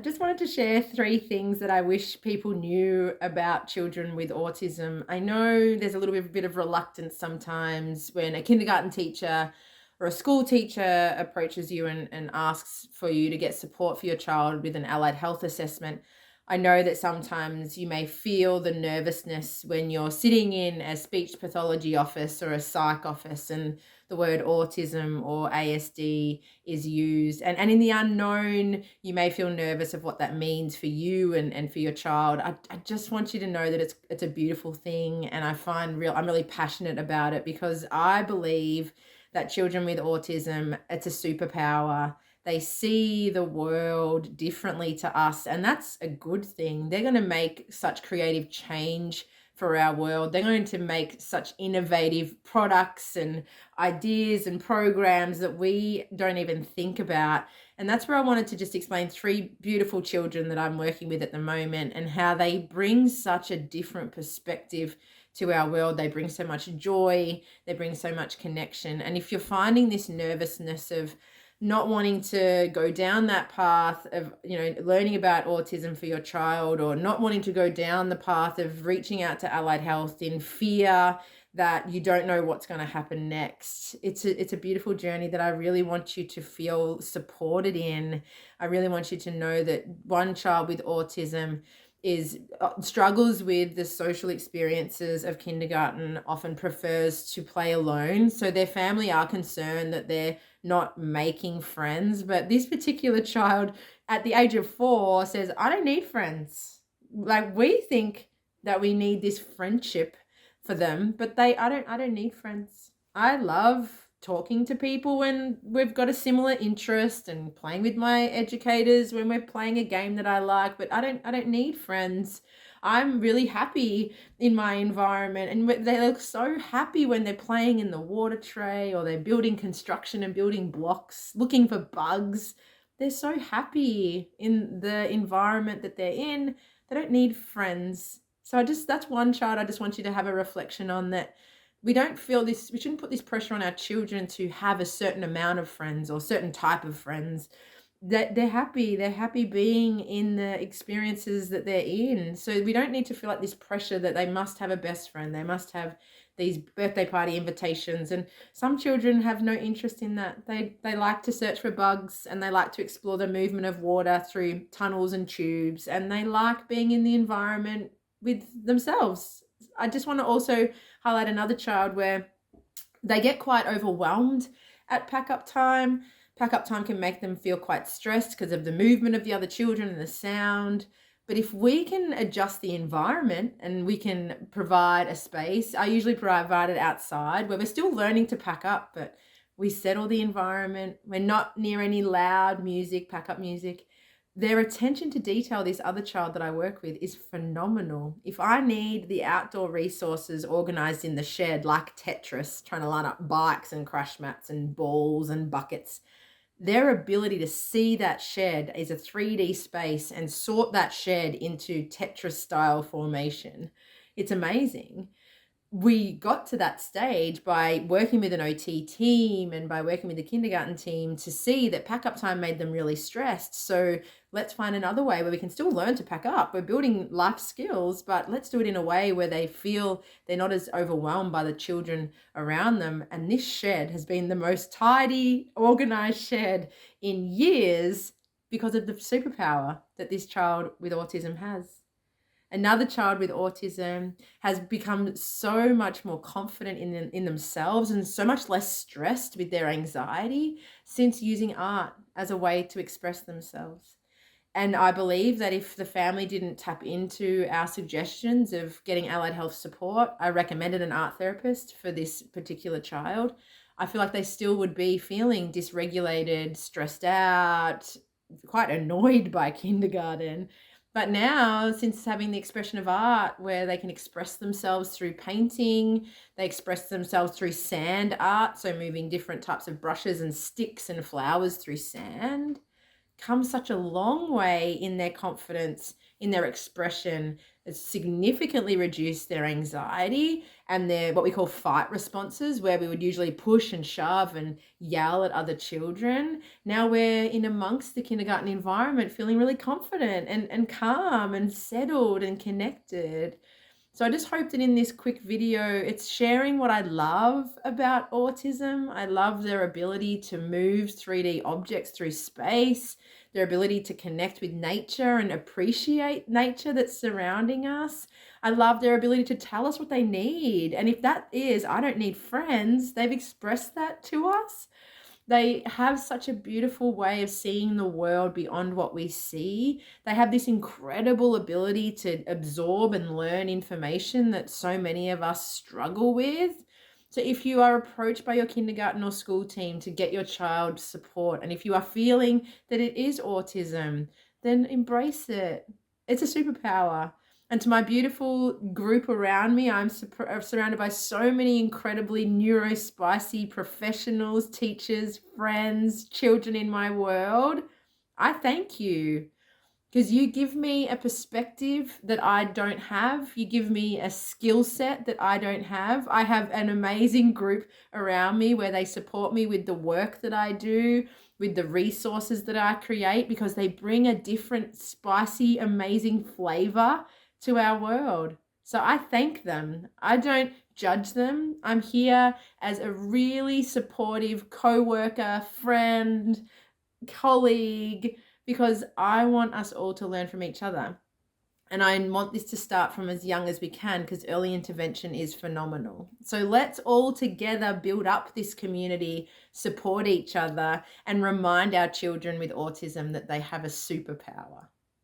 I just wanted to share three things that I wish people knew about children with autism. I know there's a little bit of reluctance sometimes when a kindergarten teacher or a school teacher approaches you and asks for you to get support for your child with an allied health assessment. I know that sometimes you may feel the nervousness when you're sitting in a speech pathology office or a psych office and the word autism or ASD is used. And in the unknown, you may feel nervous of what that means for you and for your child. I just want you to know that it's a beautiful thing. And I'm really passionate about it because I believe that children with autism, it's a superpower. They see the world differently to us, and that's a good thing. They're going to make such creative change for our world. They're going to make such innovative products and ideas and programs that we don't even think about. And that's where I wanted to just explain three beautiful children that I'm working with at the moment and how they bring such a different perspective to our world. They bring so much joy, they bring so much connection. And if you're finding this nervousness of not wanting to go down that path of, learning about autism for your child, or not wanting to go down the path of reaching out to allied health in fear that you don't know what's going to happen next. It's a beautiful journey that I really want you to feel supported in. I really want you to know that one child with autism is struggles with the social experiences of kindergarten, often prefers to play alone. So their family are concerned that they're not making friends. But this particular child at the age of 4 says, I don't need friends. Like, we think that we need this friendship for them, but I don't need friends. I love talking to people when we've got a similar interest and playing with my educators when we're playing a game that I like, but I don't need friends. I'm really happy in my environment, and they look so happy when they're playing in the water tray or they're building construction and building blocks, looking for bugs. They're so happy in the environment that they're in. They don't need friends. So that's one child I just want you to have a reflection on, that we shouldn't put this pressure on our children to have a certain amount of friends or certain type of friends. That they're happy being in the experiences that they're in. So we don't need to feel like this pressure that they must have a best friend, they must have these birthday party invitations. And some children have no interest in that. They like to search for bugs, and they like to explore the movement of water through tunnels and tubes, and they like being in the environment with themselves. I just want to also highlight another child where they get quite overwhelmed at pack-up time. Pack-up time can make them feel quite stressed because of the movement of the other children and the sound. But if we can adjust the environment and we can provide a space, I usually provide it outside where we're still learning to pack up, but we settle the environment. We're not near any loud music, pack-up music. Their attention to detail, this other child that I work with, is phenomenal. If I need the outdoor resources organized in the shed, like Tetris, trying to line up bikes and crash mats and balls and buckets, their ability to see that shed as a 3D space and sort that shed into Tetris style formation, it's amazing. We got to that stage by working with an OT team and by working with the kindergarten team to see that pack up time made them really stressed. So let's find another way where we can still learn to pack up. We're building life skills, but let's do it in a way where they feel they're not as overwhelmed by the children around them. And this shed has been the most tidy, organized shed in years because of the superpower that this child with autism has. Another child with autism has become so much more confident in themselves and so much less stressed with their anxiety since using art as a way to express themselves. And I believe that if the family didn't tap into our suggestions of getting allied health support, I recommended an art therapist for this particular child, I feel like they still would be feeling dysregulated, stressed out, quite annoyed by kindergarten. But now, since having the expression of art where they can express themselves through painting, they express themselves through sand art, so moving different types of brushes and sticks and flowers through sand, come such a long way in their confidence, in their expression, It's significantly reduced their anxiety and their what we call fight responses, where we would usually push and shove and yell at other children. Now we're in amongst the kindergarten environment feeling really confident and calm and settled and connected. So I just hope that in this quick video, it's sharing what I love about autism. I love their ability to move 3D objects through space, their ability to connect with nature and appreciate nature that's surrounding us. I love their ability to tell us what they need. And if that is, I don't need friends, they've expressed that to us. They have such a beautiful way of seeing the world beyond what we see. They have this incredible ability to absorb and learn information that so many of us struggle with. So if you are approached by your kindergarten or school team to get your child support, and if you are feeling that it is autism, then embrace it. It's a superpower. And to my beautiful group around me, I'm surrounded by so many incredibly neurospicy professionals, teachers, friends, children in my world. I thank you because you give me a perspective that I don't have. You give me a skill set that I don't have. I have an amazing group around me where they support me with the work that I do, with the resources that I create, because they bring a different, spicy, amazing flavor to our world. So I thank them. I don't judge them. I'm here as a really supportive co-worker, friend, colleague, because I want us all to learn from each other. And I want this to start from as young as we can, because early intervention is phenomenal. So let's all together build up this community, support each other, and remind our children with autism that they have a superpower.